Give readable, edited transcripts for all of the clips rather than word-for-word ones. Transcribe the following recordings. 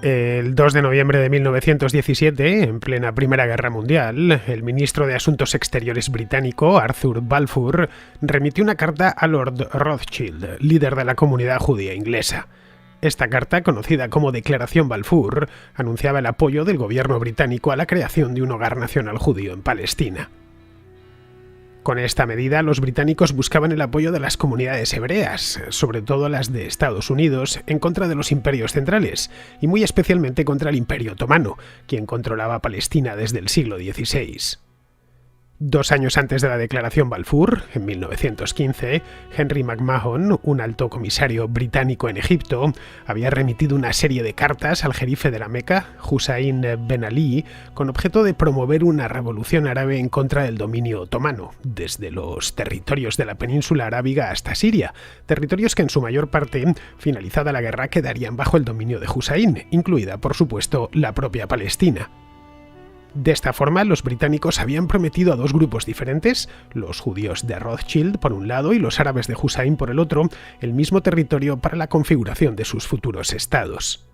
El 2 de noviembre de 1917, en plena Primera Guerra Mundial, el ministro de Asuntos Exteriores británico, Arthur Balfour, remitió una carta a Lord Rothschild, líder de la comunidad judía inglesa. Esta carta, conocida como Declaración Balfour, anunciaba el apoyo del gobierno británico a la creación de un hogar nacional judío en Palestina. Con esta medida, los británicos buscaban el apoyo de las comunidades hebreas, sobre todo las de Estados Unidos, en contra de los imperios centrales, y muy especialmente contra el Imperio Otomano, quien controlaba Palestina desde el siglo XVI. 2 años antes de la Declaración Balfour, en 1915, Henry McMahon, un alto comisario británico en Egipto, había remitido una serie de cartas al jerife de la Meca, Hussein Ben Ali, con objeto de promover una revolución árabe en contra del dominio otomano, desde los territorios de la península arábiga hasta Siria, territorios que en su mayor parte, finalizada la guerra, quedarían bajo el dominio de Hussein, incluida, por supuesto, la propia Palestina. De esta forma, los británicos habían prometido a dos grupos diferentes, los judíos de Rothschild por un lado y los árabes de Hussein por el otro, el mismo territorio para la configuración de sus futuros estados.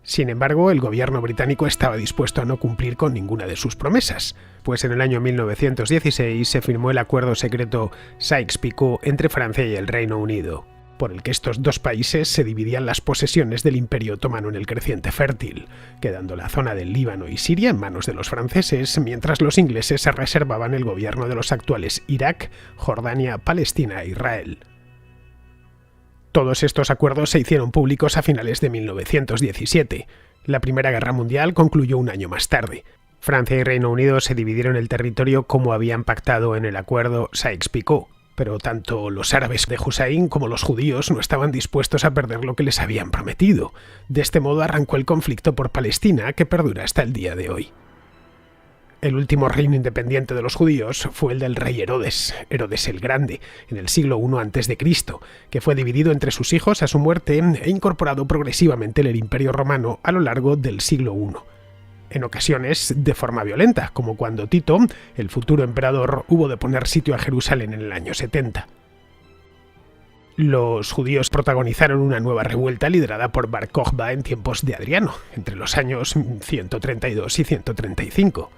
Sin embargo, el gobierno británico estaba dispuesto a no cumplir con ninguna de sus promesas, pues en el año 1916 se firmó el acuerdo secreto Sykes-Picot entre Francia y el Reino Unido, por el que estos dos países se dividían las posesiones del Imperio Otomano en el creciente fértil, quedando la zona del Líbano y Siria en manos de los franceses, mientras los ingleses se reservaban el gobierno de los actuales Irak, Jordania, Palestina e Israel. Todos estos acuerdos se hicieron públicos a finales de 1917. La Primera Guerra Mundial concluyó un año más tarde. Francia y Reino Unido se dividieron el territorio como habían pactado en el acuerdo Sykes-Picot, pero tanto los árabes de Hussein como los judíos no estaban dispuestos a perder lo que les habían prometido. De este modo arrancó el conflicto por Palestina, que perdura hasta el día de hoy. El último reino independiente de los judíos fue el del rey Herodes el Grande, en el siglo I a.C., que fue dividido entre sus hijos a su muerte e incorporado progresivamente en el Imperio Romano a lo largo del siglo I. En ocasiones de forma violenta, como cuando Tito, el futuro emperador, hubo de poner sitio a Jerusalén en el año 70. Los judíos protagonizaron una nueva revuelta liderada por Bar Kokhba en tiempos de Adriano, entre los años 132 y 135.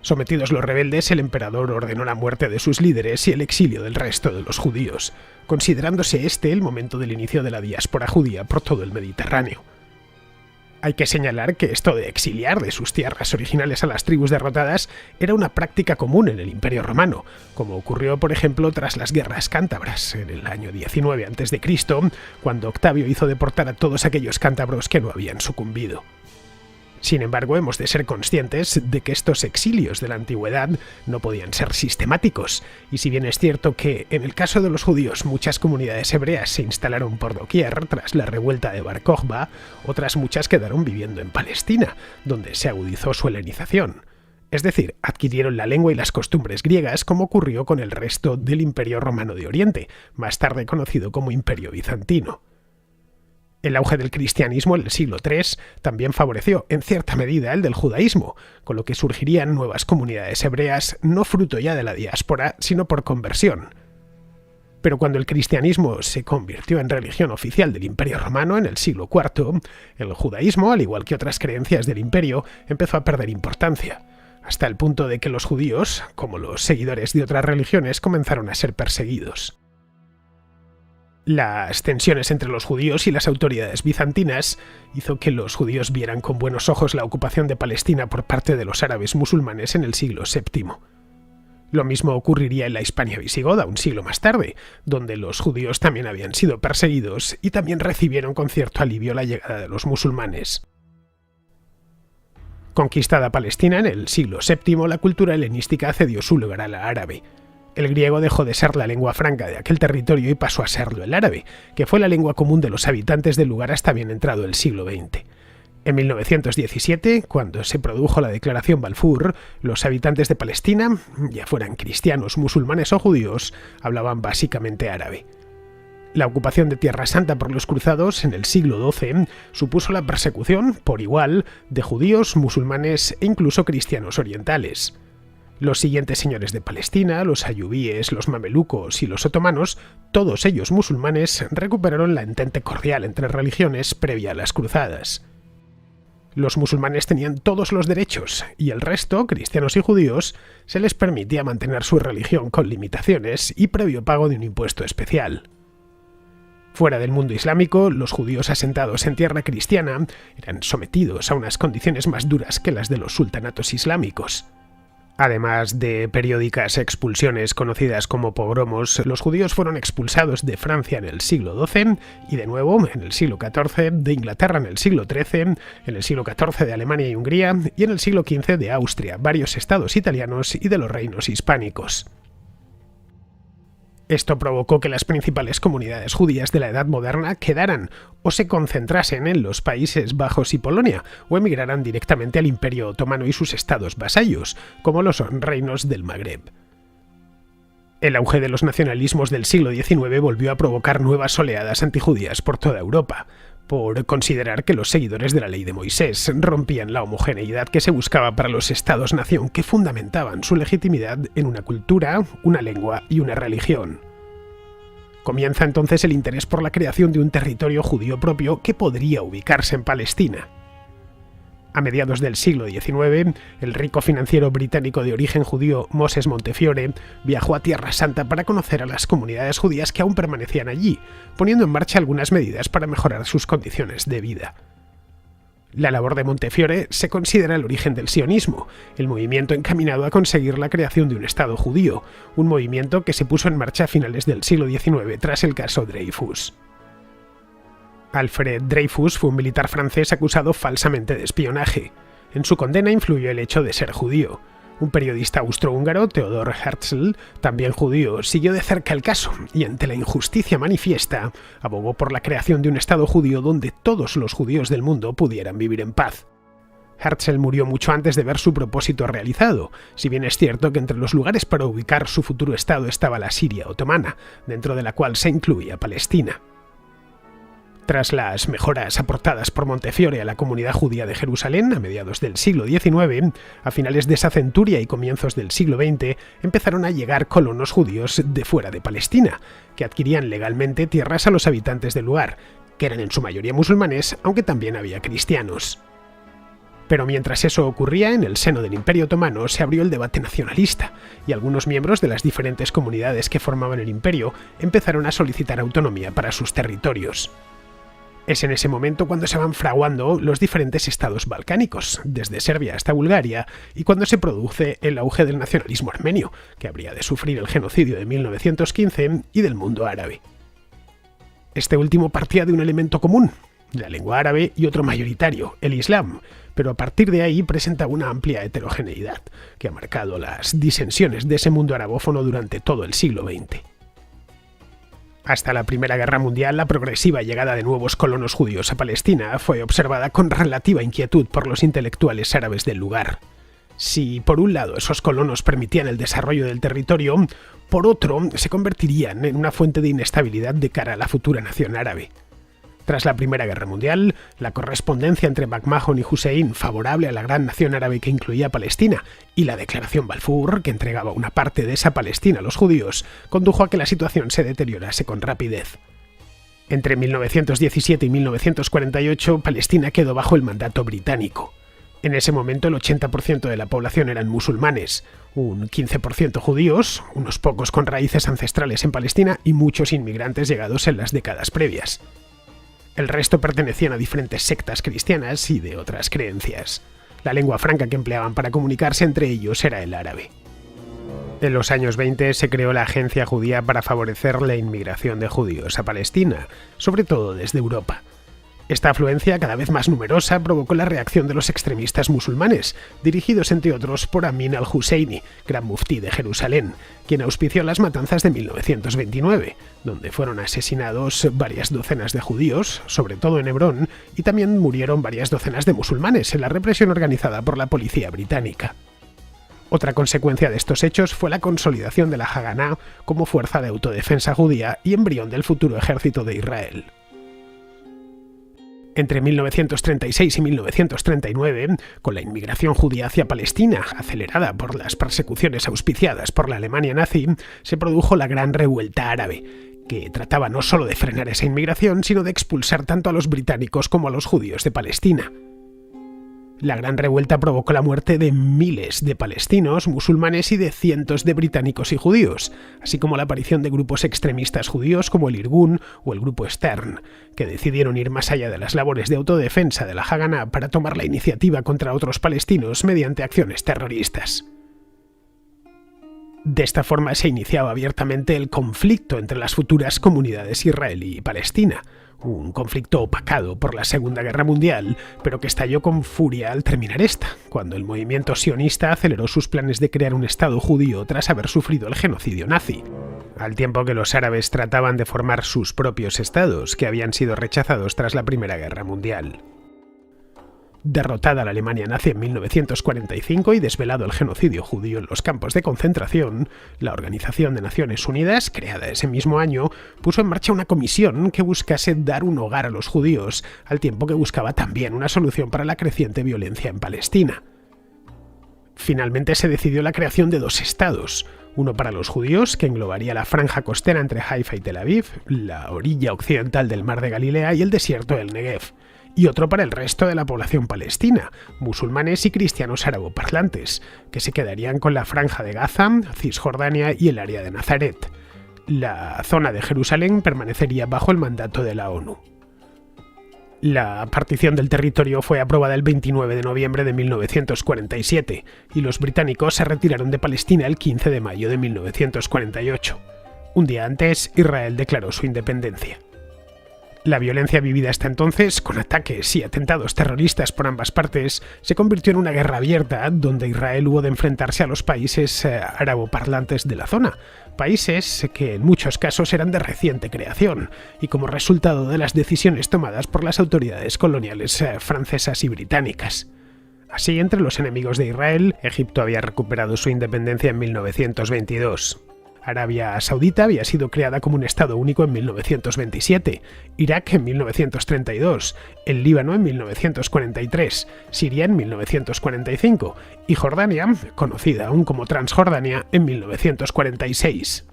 Sometidos los rebeldes, el emperador ordenó la muerte de sus líderes y el exilio del resto de los judíos, considerándose este el momento del inicio de la diáspora judía por todo el Mediterráneo. Hay que señalar que esto de exiliar de sus tierras originales a las tribus derrotadas era una práctica común en el Imperio Romano, como ocurrió, por ejemplo, tras las guerras cántabras, en el año 19 a.C., cuando Octavio hizo deportar a todos aquellos cántabros que no habían sucumbido. Sin embargo, hemos de ser conscientes de que estos exilios de la antigüedad no podían ser sistemáticos, y si bien es cierto que, en el caso de los judíos, muchas comunidades hebreas se instalaron por doquier tras la revuelta de Bar Kokhba, otras muchas quedaron viviendo en Palestina, donde se agudizó su helenización. Es decir, adquirieron la lengua y las costumbres griegas, como ocurrió con el resto del Imperio Romano de Oriente, más tarde conocido como Imperio Bizantino. El auge del cristianismo en el siglo III también favoreció, en cierta medida, el del judaísmo, con lo que surgirían nuevas comunidades hebreas, no fruto ya de la diáspora, sino por conversión. Pero cuando el cristianismo se convirtió en religión oficial del Imperio Romano en el siglo IV, el judaísmo, al igual que otras creencias del imperio, empezó a perder importancia, hasta el punto de que los judíos, como los seguidores de otras religiones, comenzaron a ser perseguidos. Las tensiones entre los judíos y las autoridades bizantinas hizo que los judíos vieran con buenos ojos la ocupación de Palestina por parte de los árabes musulmanes en el siglo VII. Lo mismo ocurriría en la Hispania visigoda un siglo más tarde, donde los judíos también habían sido perseguidos y también recibieron con cierto alivio la llegada de los musulmanes. Conquistada Palestina en el siglo VII, la cultura helenística cedió su lugar a la árabe. El griego dejó de ser la lengua franca de aquel territorio y pasó a serlo el árabe, que fue la lengua común de los habitantes del lugar hasta bien entrado el siglo XX. En 1917, cuando se produjo la Declaración Balfour, los habitantes de Palestina, ya fueran cristianos, musulmanes o judíos, hablaban básicamente árabe. La ocupación de Tierra Santa por los cruzados en el siglo XII supuso la persecución, por igual, de judíos, musulmanes e incluso cristianos orientales. Los siguientes señores de Palestina, los ayubíes, los mamelucos y los otomanos, todos ellos musulmanes, recuperaron la entente cordial entre religiones previa a las cruzadas. Los musulmanes tenían todos los derechos y el resto, cristianos y judíos, se les permitía mantener su religión con limitaciones y previo pago de un impuesto especial. Fuera del mundo islámico, los judíos asentados en tierra cristiana eran sometidos a unas condiciones más duras que las de los sultanatos islámicos. Además de periódicas expulsiones conocidas como pogromos, los judíos fueron expulsados de Francia en el siglo XII y de nuevo en el siglo XIV, de Inglaterra en el siglo XIII, en el siglo XIV de Alemania y Hungría y en el siglo XV de Austria, varios estados italianos y de los reinos hispánicos. Esto provocó que las principales comunidades judías de la Edad Moderna quedaran o se concentrasen en los Países Bajos y Polonia, o emigraran directamente al Imperio Otomano y sus estados vasallos, como los reinos del Magreb. El auge de los nacionalismos del siglo XIX volvió a provocar nuevas oleadas antijudías por toda Europa, por considerar que los seguidores de la ley de Moisés rompían la homogeneidad que se buscaba para los estados-nación que fundamentaban su legitimidad en una cultura, una lengua y una religión. Comienza entonces el interés por la creación de un territorio judío propio que podría ubicarse en Palestina. A mediados del siglo XIX, el rico financiero británico de origen judío Moses Montefiore viajó a Tierra Santa para conocer a las comunidades judías que aún permanecían allí, poniendo en marcha algunas medidas para mejorar sus condiciones de vida. La labor de Montefiore se considera el origen del sionismo, el movimiento encaminado a conseguir la creación de un Estado judío, un movimiento que se puso en marcha a finales del siglo XIX tras el caso Dreyfus. Alfred Dreyfus fue un militar francés acusado falsamente de espionaje. En su condena influyó el hecho de ser judío. Un periodista austrohúngaro, Theodor Herzl, también judío, siguió de cerca el caso y ante la injusticia manifiesta, abogó por la creación de un Estado judío donde todos los judíos del mundo pudieran vivir en paz. Herzl murió mucho antes de ver su propósito realizado, si bien es cierto que entre los lugares para ubicar su futuro Estado estaba la Siria otomana, dentro de la cual se incluía Palestina. Tras las mejoras aportadas por Montefiore a la comunidad judía de Jerusalén a mediados del siglo XIX, a finales de esa centuria y comienzos del siglo XX empezaron a llegar colonos judíos de fuera de Palestina, que adquirían legalmente tierras a los habitantes del lugar, que eran en su mayoría musulmanes, aunque también había cristianos. Pero mientras eso ocurría, en el seno del Imperio Otomano se abrió el debate nacionalista, y algunos miembros de las diferentes comunidades que formaban el imperio empezaron a solicitar autonomía para sus territorios. Es en ese momento cuando se van fraguando los diferentes estados balcánicos, desde Serbia hasta Bulgaria, y cuando se produce el auge del nacionalismo armenio, que habría de sufrir el genocidio de 1915 y del mundo árabe. Este último partía de un elemento común, la lengua árabe, y otro mayoritario, el Islam, pero a partir de ahí presenta una amplia heterogeneidad, que ha marcado las disensiones de ese mundo arabófono durante todo el siglo XX. Hasta la Primera Guerra Mundial, la progresiva llegada de nuevos colonos judíos a Palestina fue observada con relativa inquietud por los intelectuales árabes del lugar. Si, por un lado, esos colonos permitían el desarrollo del territorio, por otro, se convertirían en una fuente de inestabilidad de cara a la futura nación árabe. Tras la Primera Guerra Mundial, la correspondencia entre McMahon y Hussein, favorable a la gran nación árabe que incluía Palestina, y la Declaración Balfour, que entregaba una parte de esa Palestina a los judíos, condujo a que la situación se deteriorase con rapidez. Entre 1917 y 1948, Palestina quedó bajo el mandato británico. En ese momento el 80% de la población eran musulmanes, un 15% judíos, unos pocos con raíces ancestrales en Palestina y muchos inmigrantes llegados en las décadas previas. El resto pertenecían a diferentes sectas cristianas y de otras creencias. La lengua franca que empleaban para comunicarse entre ellos era el árabe. En los años 20 se creó la Agencia Judía para favorecer la inmigración de judíos a Palestina, sobre todo desde Europa. Esta afluencia, cada vez más numerosa, provocó la reacción de los extremistas musulmanes, dirigidos entre otros por Amin al-Husseini, gran muftí de Jerusalén, quien auspició las matanzas de 1929, donde fueron asesinados varias docenas de judíos, sobre todo en Hebrón, y también murieron varias docenas de musulmanes en la represión organizada por la policía británica. Otra consecuencia de estos hechos fue la consolidación de la Haganá como fuerza de autodefensa judía y embrión del futuro ejército de Israel. Entre 1936 y 1939, con la inmigración judía hacia Palestina, acelerada por las persecuciones auspiciadas por la Alemania nazi, se produjo la Gran Revuelta Árabe, que trataba no solo de frenar esa inmigración, sino de expulsar tanto a los británicos como a los judíos de Palestina. La gran revuelta provocó la muerte de miles de palestinos, musulmanes y de cientos de británicos y judíos, así como la aparición de grupos extremistas judíos como el Irgun o el Grupo Stern, que decidieron ir más allá de las labores de autodefensa de la Haganá para tomar la iniciativa contra otros palestinos mediante acciones terroristas. De esta forma se iniciaba abiertamente el conflicto entre las futuras comunidades israelí y palestina, un conflicto opacado por la Segunda Guerra Mundial, pero que estalló con furia al terminar esta, cuando el movimiento sionista aceleró sus planes de crear un Estado judío tras haber sufrido el genocidio nazi, al tiempo que los árabes trataban de formar sus propios estados, que habían sido rechazados tras la Primera Guerra Mundial. Derrotada la Alemania nazi en 1945 y desvelado el genocidio judío en los campos de concentración, la Organización de Naciones Unidas, creada ese mismo año, puso en marcha una comisión que buscase dar un hogar a los judíos, al tiempo que buscaba también una solución para la creciente violencia en Palestina. Finalmente se decidió la creación de dos estados, uno para los judíos, que englobaría la franja costera entre Haifa y Tel Aviv, la orilla occidental del Mar de Galilea y el desierto del Negev, y otro para el resto de la población palestina, musulmanes y cristianos araboparlantes, que se quedarían con la franja de Gaza, Cisjordania y el área de Nazaret. La zona de Jerusalén permanecería bajo el mandato de la ONU. La partición del territorio fue aprobada el 29 de noviembre de 1947 y los británicos se retiraron de Palestina el 15 de mayo de 1948. Un día antes, Israel declaró su independencia. La violencia vivida hasta entonces, con ataques y atentados terroristas por ambas partes, se convirtió en una guerra abierta donde Israel hubo de enfrentarse a los países araboparlantes de la zona, países que en muchos casos eran de reciente creación y como resultado de las decisiones tomadas por las autoridades coloniales francesas y británicas. Así, entre los enemigos de Israel, Egipto había recuperado su independencia en 1922. Arabia Saudita había sido creada como un Estado único en 1927, Irak en 1932, el Líbano en 1943, Siria en 1945 y Jordania, conocida aún como Transjordania, en 1946.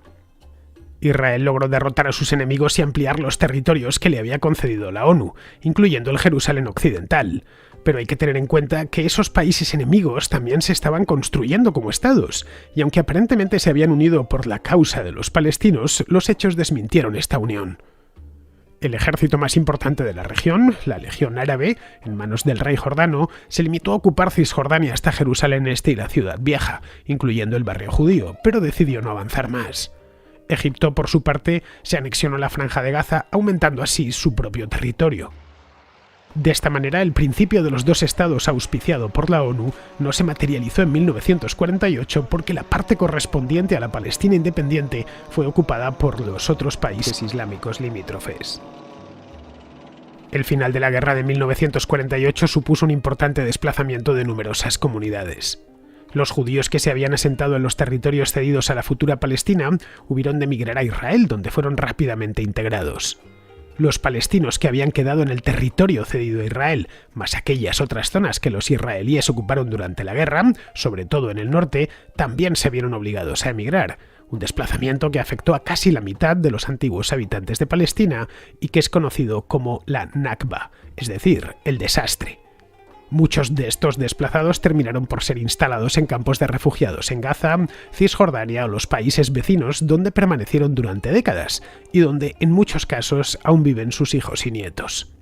Israel logró derrotar a sus enemigos y ampliar los territorios que le había concedido la ONU, incluyendo el Jerusalén occidental. Pero hay que tener en cuenta que esos países enemigos también se estaban construyendo como estados, y aunque aparentemente se habían unido por la causa de los palestinos, los hechos desmintieron esta unión. El ejército más importante de la región, la Legión Árabe, en manos del rey jordano, se limitó a ocupar Cisjordania hasta Jerusalén Este y la Ciudad Vieja, incluyendo el barrio judío, pero decidió no avanzar más. Egipto, por su parte, se anexionó la Franja de Gaza, aumentando así su propio territorio. De esta manera, el principio de los dos estados auspiciado por la ONU no se materializó en 1948 porque la parte correspondiente a la Palestina independiente fue ocupada por los otros países islámicos limítrofes. El final de la guerra de 1948 supuso un importante desplazamiento de numerosas comunidades. Los judíos que se habían asentado en los territorios cedidos a la futura Palestina hubieron de emigrar a Israel, donde fueron rápidamente integrados. Los palestinos que habían quedado en el territorio cedido a Israel, más aquellas otras zonas que los israelíes ocuparon durante la guerra, sobre todo en el norte, también se vieron obligados a emigrar, un desplazamiento que afectó a casi la mitad de los antiguos habitantes de Palestina y que es conocido como la Nakba, es decir, el desastre. Muchos de estos desplazados terminaron por ser instalados en campos de refugiados en Gaza, Cisjordania o los países vecinos, donde permanecieron durante décadas y donde en muchos casos aún viven sus hijos y nietos.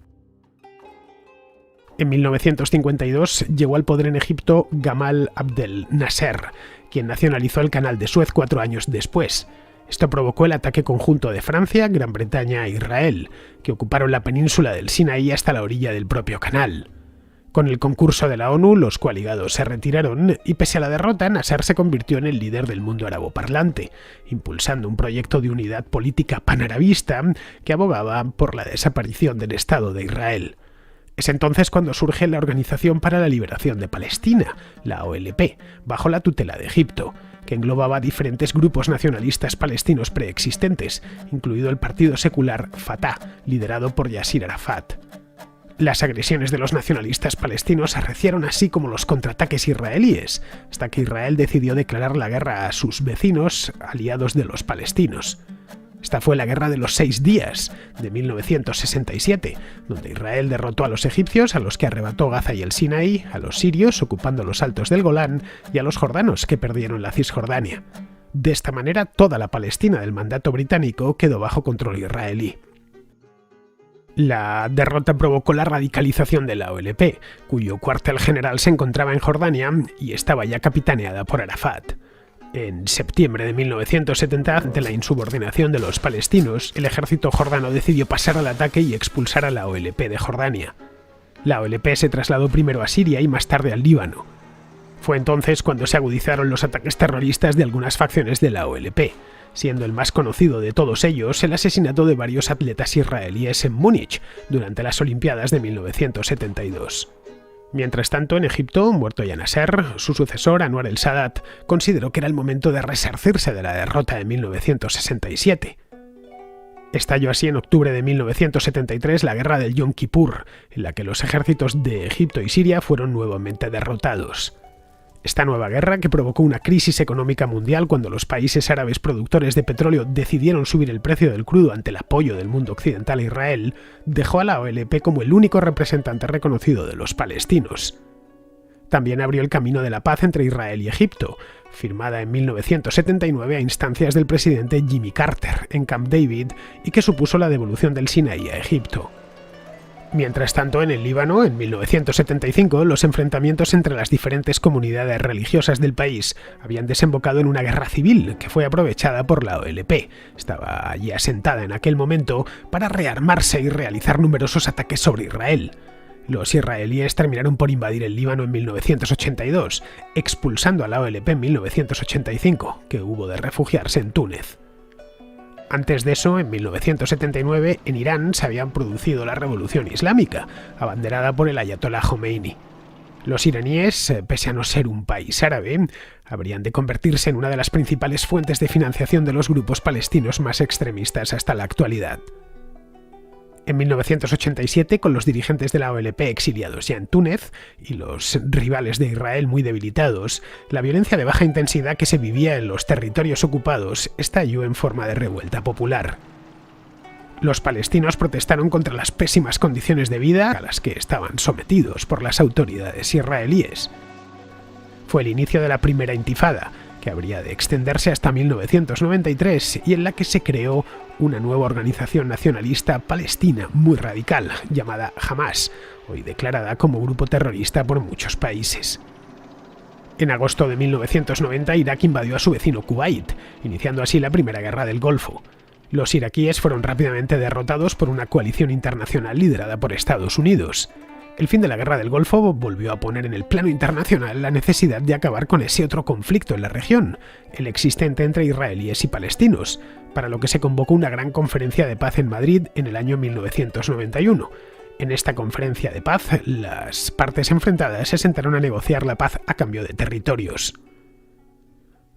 En 1952 llegó al poder en Egipto Gamal Abdel Nasser, quien nacionalizó el Canal de Suez 4 años después. Esto provocó el ataque conjunto de Francia, Gran Bretaña e Israel, que ocuparon la península del Sinaí hasta la orilla del propio canal. Con el concurso de la ONU, los coaligados se retiraron y pese a la derrota, Nasser se convirtió en el líder del mundo araboparlante, impulsando un proyecto de unidad política panarabista que abogaba por la desaparición del Estado de Israel. Es entonces cuando surge la Organización para la Liberación de Palestina, la OLP, bajo la tutela de Egipto, que englobaba diferentes grupos nacionalistas palestinos preexistentes, incluido el partido secular Fatah, liderado por Yasir Arafat. Las agresiones de los nacionalistas palestinos arreciaron así como los contraataques israelíes, hasta que Israel decidió declarar la guerra a sus vecinos, aliados de los palestinos. Esta fue la Guerra de los 6 días, de 1967, donde Israel derrotó a los egipcios, a los que arrebató Gaza y el Sinaí, a los sirios, ocupando los altos del Golán, y a los jordanos, que perdieron la Cisjordania. De esta manera, toda la Palestina del mandato británico quedó bajo control israelí. La derrota provocó la radicalización de la OLP, cuyo cuartel general se encontraba en Jordania y estaba ya capitaneada por Arafat. En septiembre de 1970, ante la insubordinación de los palestinos, el ejército jordano decidió pasar al ataque y expulsar a la OLP de Jordania. La OLP se trasladó primero a Siria y más tarde al Líbano. Fue entonces cuando se agudizaron los ataques terroristas de algunas facciones de la OLP, siendo el más conocido de todos ellos el asesinato de varios atletas israelíes en Múnich durante las Olimpiadas de 1972. Mientras tanto, en Egipto, muerto ya Nasser, su sucesor, Anwar el-Sadat, consideró que era el momento de resarcirse de la derrota de 1967. Estalló así en octubre de 1973 la Guerra del Yom Kippur, en la que los ejércitos de Egipto y Siria fueron nuevamente derrotados. Esta nueva guerra, que provocó una crisis económica mundial cuando los países árabes productores de petróleo decidieron subir el precio del crudo ante el apoyo del mundo occidental a Israel, dejó a la OLP como el único representante reconocido de los palestinos. También abrió el camino de la paz entre Israel y Egipto, firmada en 1979 a instancias del presidente Jimmy Carter en Camp David y que supuso la devolución del Sinaí a Egipto. Mientras tanto, en el Líbano, en 1975, los enfrentamientos entre las diferentes comunidades religiosas del país habían desembocado en una guerra civil que fue aprovechada por la OLP. Estaba allí asentada en aquel momento para rearmarse y realizar numerosos ataques sobre Israel. Los israelíes terminaron por invadir el Líbano en 1982, expulsando a la OLP en 1985, que hubo de refugiarse en Túnez. Antes de eso, en 1979, en Irán se había producido la Revolución Islámica, abanderada por el ayatolá Jomeini. Los iraníes, pese a no ser un país árabe, habrían de convertirse en una de las principales fuentes de financiación de los grupos palestinos más extremistas hasta la actualidad. En 1987, con los dirigentes de la OLP exiliados ya en Túnez y los rivales de Israel muy debilitados, la violencia de baja intensidad que se vivía en los territorios ocupados estalló en forma de revuelta popular. Los palestinos protestaron contra las pésimas condiciones de vida a las que estaban sometidos por las autoridades israelíes. Fue el inicio de la primera intifada, que habría de extenderse hasta 1993 y en la que se creó una nueva organización nacionalista palestina muy radical, llamada Hamas, hoy declarada como grupo terrorista por muchos países. En agosto de 1990, Irak invadió a su vecino Kuwait, iniciando así la Primera Guerra del Golfo. Los iraquíes fueron rápidamente derrotados por una coalición internacional liderada por Estados Unidos. El fin de la Guerra del Golfo volvió a poner en el plano internacional la necesidad de acabar con ese otro conflicto en la región, el existente entre israelíes y palestinos, para lo que se convocó una gran conferencia de paz en Madrid en el año 1991. En esta conferencia de paz, las partes enfrentadas se sentaron a negociar la paz a cambio de territorios.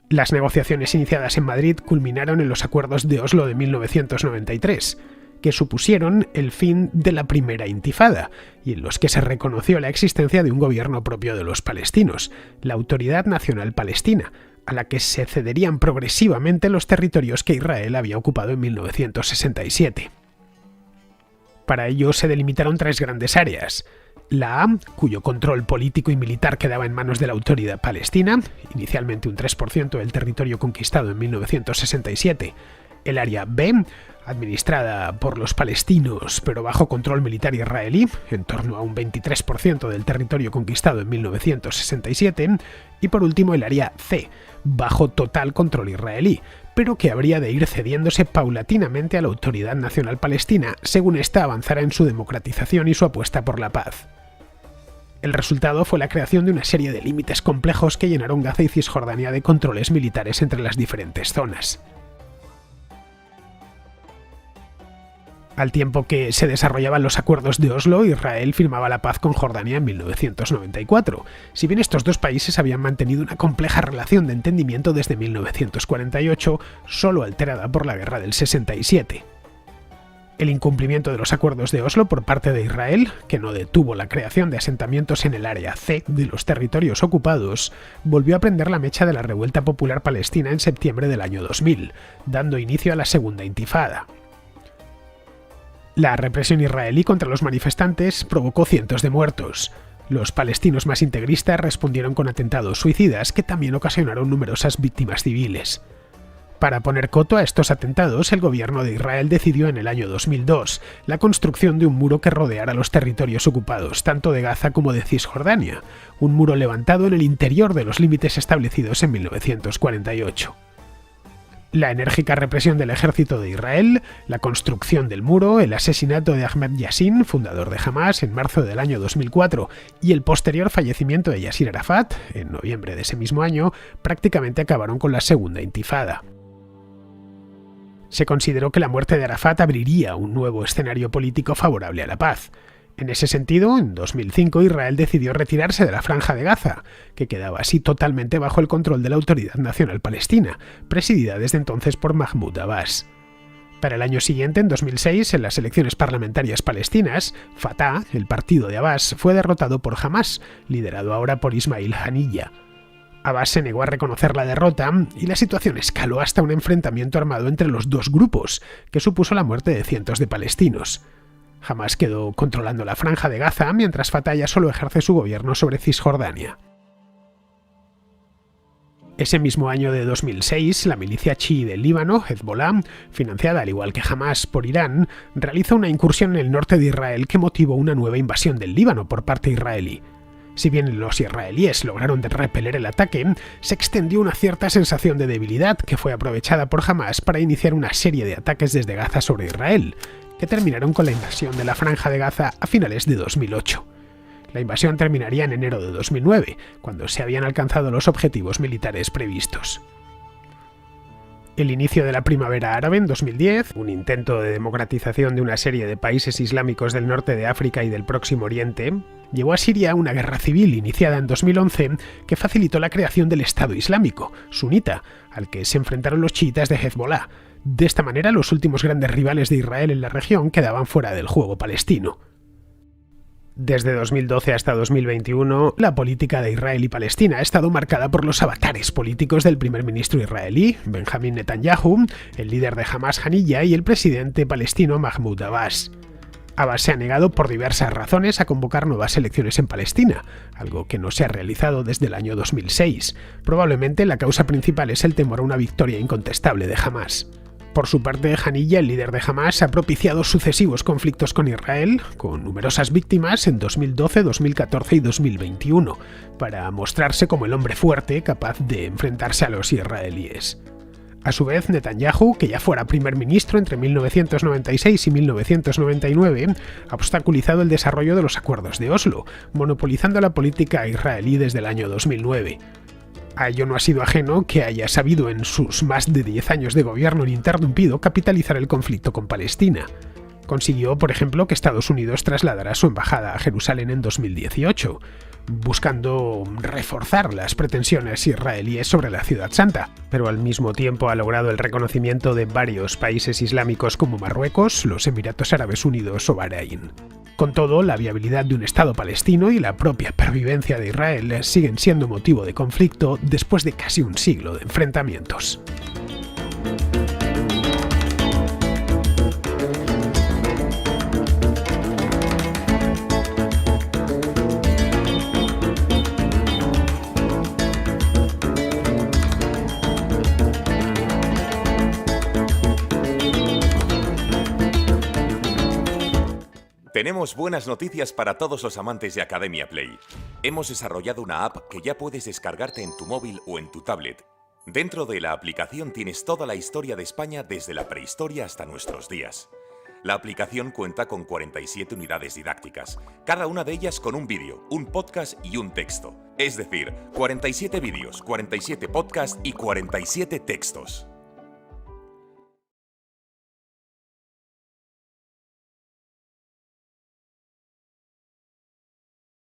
Las negociaciones iniciadas en Madrid culminaron en los acuerdos de Oslo de 1993, que supusieron el fin de la primera intifada, y en los que se reconoció la existencia de un gobierno propio de los palestinos, la Autoridad Nacional Palestina, a la que se cederían progresivamente los territorios que Israel había ocupado en 1967. Para ello se delimitaron 3 grandes áreas: la A, cuyo control político y militar quedaba en manos de la Autoridad Palestina, inicialmente un 3% del territorio conquistado en 1967, el área B, administrada por los palestinos pero bajo control militar israelí, en torno a un 23% del territorio conquistado en 1967, y por último el área C, bajo total control israelí, pero que habría de ir cediéndose paulatinamente a la Autoridad Nacional Palestina según ésta avanzara en su democratización y su apuesta por la paz. El resultado fue la creación de una serie de límites complejos que llenaron Gaza y Cisjordania de controles militares entre las diferentes zonas. Al tiempo que se desarrollaban los acuerdos de Oslo, Israel firmaba la paz con Jordania en 1994, si bien estos dos países habían mantenido una compleja relación de entendimiento desde 1948, solo alterada por la Guerra del 67. El incumplimiento de los acuerdos de Oslo por parte de Israel, que no detuvo la creación de asentamientos en el área C de los territorios ocupados, volvió a prender la mecha de la revuelta popular palestina en septiembre del año 2000, dando inicio a la segunda intifada. La represión israelí contra los manifestantes provocó cientos de muertos. Los palestinos más integristas respondieron con atentados suicidas que también ocasionaron numerosas víctimas civiles. Para poner coto a estos atentados, el gobierno de Israel decidió en el año 2002 la construcción de un muro que rodeara los territorios ocupados, tanto de Gaza como de Cisjordania, un muro levantado en el interior de los límites establecidos en 1948. La enérgica represión del ejército de Israel, la construcción del muro, el asesinato de Ahmed Yassin, fundador de Hamas, en marzo del año 2004, y el posterior fallecimiento de Yasser Arafat, en noviembre de ese mismo año, prácticamente acabaron con la segunda intifada. Se consideró que la muerte de Arafat abriría un nuevo escenario político favorable a la paz. En ese sentido, en 2005 Israel decidió retirarse de la Franja de Gaza, que quedaba así totalmente bajo el control de la Autoridad Nacional Palestina, presidida desde entonces por Mahmoud Abbas. Para el año siguiente, en 2006, en las elecciones parlamentarias palestinas, Fatah, el partido de Abbas, fue derrotado por Hamas, liderado ahora por Ismail Haniyeh. Abbas se negó a reconocer la derrota y la situación escaló hasta un enfrentamiento armado entre los dos grupos, que supuso la muerte de cientos de palestinos. Hamas quedó controlando la Franja de Gaza, mientras Fatah ya solo ejerce su gobierno sobre Cisjordania. Ese mismo año de 2006, la milicia chií del Líbano, Hezbollah, financiada al igual que Hamas por Irán, realiza una incursión en el norte de Israel que motivó una nueva invasión del Líbano por parte israelí. Si bien los israelíes lograron repeler el ataque, se extendió una cierta sensación de debilidad que fue aprovechada por Hamas para iniciar una serie de ataques desde Gaza sobre Israel, que terminaron con la invasión de la Franja de Gaza a finales de 2008. La invasión terminaría en enero de 2009, cuando se habían alcanzado los objetivos militares previstos. El inicio de la primavera árabe en 2010, un intento de democratización de una serie de países islámicos del norte de África y del Próximo Oriente, llevó a Siria a una guerra civil iniciada en 2011 que facilitó la creación del Estado Islámico, sunita, al que se enfrentaron los chiitas de Hezbollah. De esta manera, los últimos grandes rivales de Israel en la región quedaban fuera del juego palestino. Desde 2012 hasta 2021, la política de Israel y Palestina ha estado marcada por los avatares políticos del primer ministro israelí, Benjamin Netanyahu, el líder de Hamas Haniyeh y el presidente palestino Mahmoud Abbas. Abbas se ha negado por diversas razones a convocar nuevas elecciones en Palestina, algo que no se ha realizado desde el año 2006. Probablemente la causa principal es el temor a una victoria incontestable de Hamas. Por su parte, Haniyeh, el líder de Hamas, ha propiciado sucesivos conflictos con Israel, con numerosas víctimas en 2012, 2014 y 2021, para mostrarse como el hombre fuerte capaz de enfrentarse a los israelíes. A su vez, Netanyahu, que ya fuera primer ministro entre 1996 y 1999, ha obstaculizado el desarrollo de los acuerdos de Oslo, monopolizando la política israelí desde el año 2009. A ello no ha sido ajeno que haya sabido en sus más de 10 años de gobierno ininterrumpido capitalizar el conflicto con Palestina. Consiguió, por ejemplo, que Estados Unidos trasladara su embajada a Jerusalén en 2018, buscando reforzar las pretensiones israelíes sobre la Ciudad Santa, pero al mismo tiempo ha logrado el reconocimiento de varios países islámicos como Marruecos, los Emiratos Árabes Unidos o Bahrein. Con todo, la viabilidad de un Estado palestino y la propia pervivencia de Israel siguen siendo motivo de conflicto después de casi un siglo de enfrentamientos. Tenemos buenas noticias para todos los amantes de Academia Play. Hemos desarrollado una app que ya puedes descargarte en tu móvil o en tu tablet. Dentro de la aplicación tienes toda la historia de España desde la prehistoria hasta nuestros días. La aplicación cuenta con 47 unidades didácticas, cada una de ellas con un vídeo, un podcast y un texto. Es decir, 47 vídeos, 47 podcasts y 47 textos.